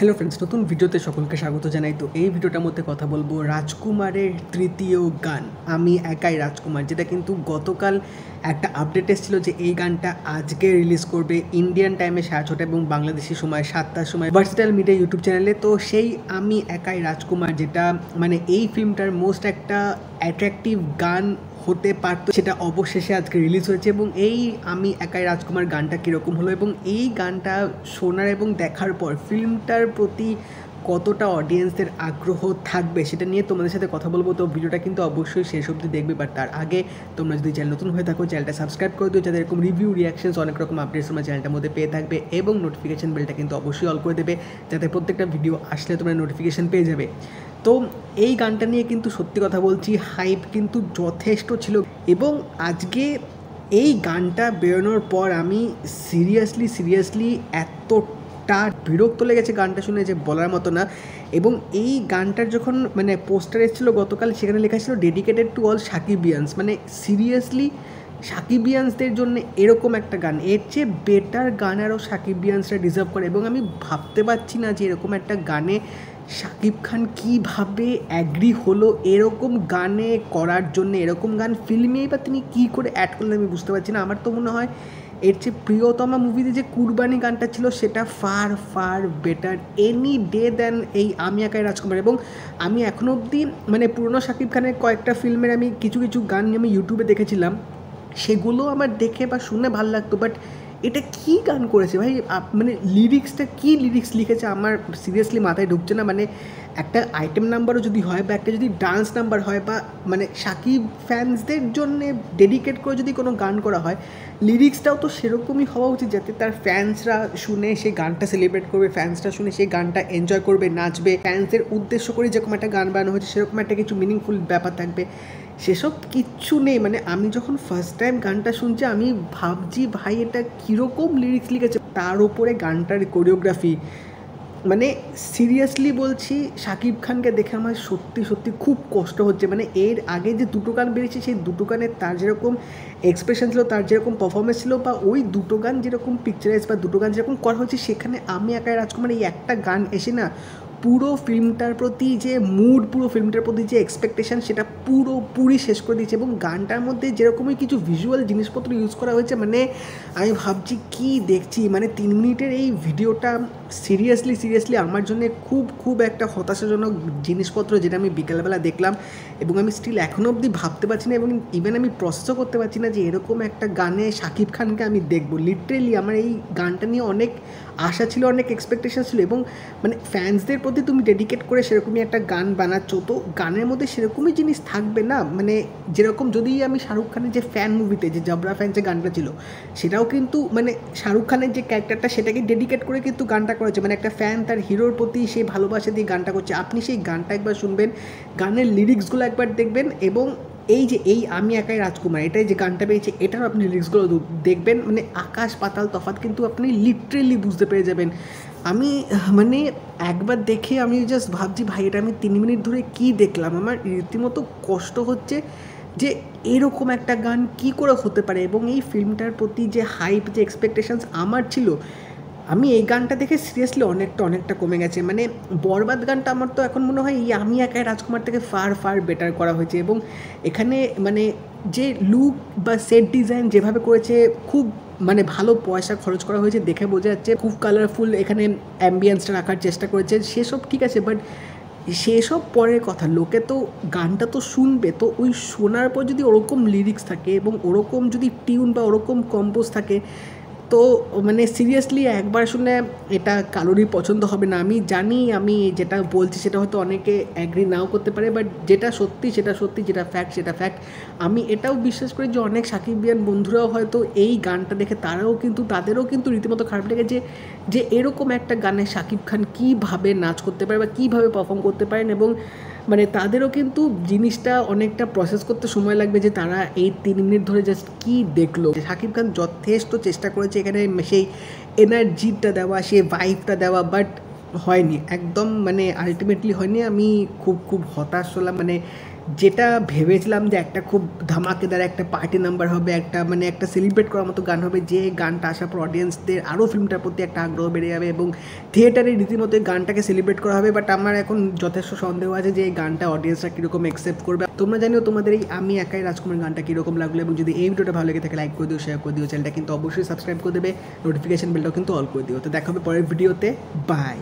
Hello friends, নতুন ভিডিওতে সকলকে স্বাগত জানাই। তো এই ভিডিওটার মধ্যে কথা বলবো রাজকুমারের তৃতীয় গান আমি একাই রাজকুমার, যেটা কিন্তু গতকাল একটা আপডেট এসেছিলো যে এই গানটা আজকে রিলিজ করবে ইন্ডিয়ান টাইমে 6:30 এবং বাংলাদেশি সময় 7টার সময় ভার্সেটাইল মিডিয়া ইউটিউব চ্যানেলে। তো সেই আমি একাই রাজকুমার, যেটা মানে এই ফিল্মটার মোস্ট একটা অ্যাট্রাকটিভ গান হতে পারতো, সেটা অবশেষে আজকে রিলিজ হয়েছে। এবং এই আমি একাই রাজকুমার গানটা কীরকম হলো এবং এই গানটা শোনার এবং দেখার পর ফিল্মটার প্রতি কতটা অডিয়েন্সদের আগ্রহ থাকবে সেটা নিয়ে তোমাদের সাথে কথা বলবো। তো ভিডিওটা কিন্তু অবশ্যই শেষ অবধি দেখবে, বাট তার আগে তোমরা যদি চ্যানেল নতুন হয়ে থাকো চ্যানেলটা সাবস্ক্রাইব করে দিও, যাতে এরকম রিভিউ রিয়াকশনস অনেক রকম আপডেটস তোমরা চ্যানেলটার মধ্যে পেয়ে থাকবে, এবং নোটিফিকেশন বেলটা কিন্তু অবশ্যই অল করে দেবে, যাতে প্রত্যেকটা ভিডিও আসলে তোমরা নোটিফিকেশান পেয়ে যাবে। তো এই গানটা নিয়ে কিন্তু সত্যি কথা বলছি হাইপ কিন্তু যথেষ্ট ছিল, এবং আজকে এই গানটা বেরোনোর পর আমি সিরিয়াসলি এতটা বিরক্ত লেগেছে গানটা শুনে যে বলার মতো না। এবং এই গানটার যখন মানে পোস্টার এসেছিলো গতকাল, সেখানে লেখা ছিল ডেডিকেটেড টু অল সাকিবিয়ান্স। মানে সিরিয়াসলি সাকিবিয়ান্সদের জন্য এরকম একটা গান, এর চেয়ে বেটার গান আরও সাকিবিয়ান্সরা ডিজার্ভ করে। এবং আমি ভাবতে পারছি না যে এরকম একটা গানে শাকিব খান কীভাবে অ্যাগ্রি হলো এরকম গানে করার জন্য। এরকম গান ফিল্মেই বা তিনি কী করে অ্যাড করলেন আমি বুঝতে পারছি না। আমার তো মনে হয় এর চেয়ে প্রিয়তমা মুভিতে যে কুরবানি গানটা ছিল সেটা far better any day than এই আমি একাই রাজকুমার। এবং আমি এখনও অবধি মানে পুরনো শাকিব খানের কয়েকটা ফিল্মের আমি কিছু গান আমি ইউটিউবে দেখেছিলাম, সেগুলো আমার দেখে বা শুনে ভালো লাগতো, বাট এটা কী গান করেছে ভাই, মানে লিরিক্সটা কী লিরিক্স লিখেছে আমার সিরিয়াসলি মাথায় ঢুকছে না। মানে একটা আইটেম নাম্বারও যদি হয় বা একটা যদি ডান্স নাম্বার হয় বা মানে সাকিব ফ্যান্সদের জন্যে ডেডিকেট করে যদি কোনো গান করা হয়, লিরিক্সটাও তো সেরকমই হওয়া উচিত যাতে তার ফ্যান্সরা শুনে সেই গানটা সেলিব্রেট করবে, ফ্যান্সরা শুনে সেই গানটা এনজয় করবে, নাচবে, ফ্যান্সদের উদ্দেশ্য করে যেরকম একটা গান বানানো হয়েছে সেরকম একটা কিছু মিনিংফুল ব্যাপার থাকবে। সেসব কিচ্ছু নেই। মানে আমি যখন ফার্স্ট টাইম গানটা শুনছি আমি ভাবছি ভাই এটা কীরকম লিরিক্স লিখেছে, তার উপরে গানটার কোরিওগ্রাফি। মানে সিরিয়াসলি বলছি শাকিব খানকে দেখে আমার সত্যি খুব কষ্ট হচ্ছে। মানে এর আগে যে দুটো গান বেরিয়েছে সেই দুটো গানে তার যেরকম এক্সপ্রেশন ছিল, তার যেরকম পারফরমেন্স ছিল, বা ওই দুটো গান যেরকম পিকচারাইজ বা দুটো গান যেরকম করা হয়েছে, সেখানে আমি একাই রাজকুমার এই একটা গান এসে না পুরো ফিল্মটার প্রতি যে মুড, পুরো ফিল্মটার প্রতি যে এক্সপেকটেশান সেটা পুরোপুরি শেষ করে দিয়েছে। এবং গানটার মধ্যে যেরকমই কিছু ভিজুয়াল জিনিসপত্র ইউজ করা হয়েছে, মানে আমি ভাবছি কি দেখছি। মানে 3 মিনিটের এই ভিডিওটা সিরিয়াসলি আমার জন্য খুব একটা হতাশাজনক জিনিসপত্র, যেটা আমি বিকেলবেলা দেখলাম এবং আমি স্টিল এখনও অবধি ভাবতে পারছি না এবং ইভেন আমি প্রসেসও করতে পারছি না যে এরকম একটা গানে শাকিব খানকে আমি দেখবো। লিটারেলি আমার এই গানটা নিয়ে অনেক আশা ছিল, অনেক এক্সপেকটেশন ছিল, এবং মানে ফ্যান্সদের প্রতি তুমি ডেডিকেট করে সেরকমই একটা গান বানাচ্ছ, তো গানের মধ্যে সেরকমই জিনিস থাকবে না। মানে যেরকম যদি আমি শাহরুখ খানের যে ফ্যান মুভিতে যে জবরা ফ্যান যে গানটা ছিল, সেটাও কিন্তু মানে শাহরুখ খানের যে ক্যারেক্টারটা সেটাকে ডেডিকেট করে কিন্তু গানটা করেছে। মানে একটা ফ্যান তার হিরোর প্রতি সেই ভালোবাসা দিয়ে গানটা করছে। আপনি সেই গানটা একবার শুনবেন, গানের লিরিক্সগুলো একবার দেখবেন, এবং এই যে এই আমি একাই রাজকুমার এটাই যে গানটা পেয়েছে এটারও আপনি লিরিক্সগুলো দেখবেন, মানে আকাশ পাতাল তফাৎ কিন্তু আপনি লিটারেলি বুঝতে পেরে যাবেন। আমি মানে একবার দেখে আমি জাস্ট ভাবছি ভাই এটা আমি 3 মিনিট ধরে কী দেখলাম। আমার রীতিমতো কষ্ট হচ্ছে যে এরকম একটা গান কি করে হতে পারে। এবং এই ফিল্মটার প্রতি যে হাইপ, যে এক্সপেকটেশনস আমার ছিল, আমি এই গানটা দেখে সিরিয়াসলি অনেকটা কমে গেছে। মানে বরবাদ গানটা আমার তো এখন মনে হয় এই আমি একাই রাজকুমার থেকে ফার বেটার করা হয়েছে। এবং এখানে মানে যে লুক বা সেট ডিজাইন যেভাবে করেছে, খুব মানে ভালো পয়সা খরচ করা হয়েছে, দেখে বোঝা যাচ্ছে খুব কালারফুল এখানে অ্যাম্বিয়েন্সটা রাখার চেষ্টা করেছে, সেসব ঠিক আছে, বাট সেসব পরের কথা। লোকে তো গানটা তো শুনবে, তো ওই শোনার পর যদি ওরকম লিরিক্স থাকে এবং ওরকম যদি টিউন বা ওরকম কম্পোজ থাকে, তো মানে সিরিয়াসলি একবার শুনে এটা কারোরই পছন্দ হবে না। আমি জানি আমি যেটা বলছি সেটা হয়তো অনেকে অ্যাগ্রি নাও করতে পারে, বাট যেটা সত্যি সেটা সত্যি, যেটা ফ্যাক্ট সেটা ফ্যাক্ট। আমি এটাও বিশ্বাস করি যে অনেক সাকিবিয়ান বন্ধুরাও হয়তো এই গানটা দেখে তাদেরও কিন্তু রীতিমতো খারাপ লেগেছে যে এরকম একটা গানে শাকিব খান কীভাবে নাচ করতে পারে বা কীভাবে পারফর্ম করতে পারেন। এবং মানে তাদেরও কিন্তু জিনিসটা অনেকটা প্রসেস করতে সময় লাগবে যে তারা এই 3 মিনিট ধরে জাস্ট কী দেখলো। শাকিব খান যথেষ্ট চেষ্টা করেছে এখানে সেই এনার্জিটা দেওয়া, সেই ভাইবটা দেওয়া, বাট হয়নি একদম, মানে আলটিমেটলি হয়নি। আমি খুব হতাশ হলাম। মানে যেটা ভেবেছিলাম যে একটা খুব ধামাকেদার একটা পার্টি নাম্বার হবে, একটা মানে একটা সেলিব্রেট করার মতো গান হবে, যে গানটা আসার পর অডিয়েন্সদের আরও ফিল্মটার প্রতি একটা আগ্রহ বেড়ে যাবে এবং থিয়েটারে রীতিমতো এই গানটাকে সেলিব্রেট করা হবে। বাট আমার এখন যথেষ্ট সন্দেহ আছে যে এই গানটা অডিয়েন্সরা কীরকম অ্যাকসেপ্ট করবে। তোমরা জানিও তোমাদের এই আমি একাই রাজকুমার গানটা কীরকম লাগলো, এবং যদি এই ভিডিওটা ভালো লেগে থাকে লাইক করে দিও, শেয়ার করে দিও, চ্যানেলটা কিন্তু অবশ্যই সাবস্ক্রাইব করে দেবে, নোটিফিকেশন বেলটাও কিন্তু অল করে দিও। তো দেখা হবে পরের ভিডিওতে, বাই।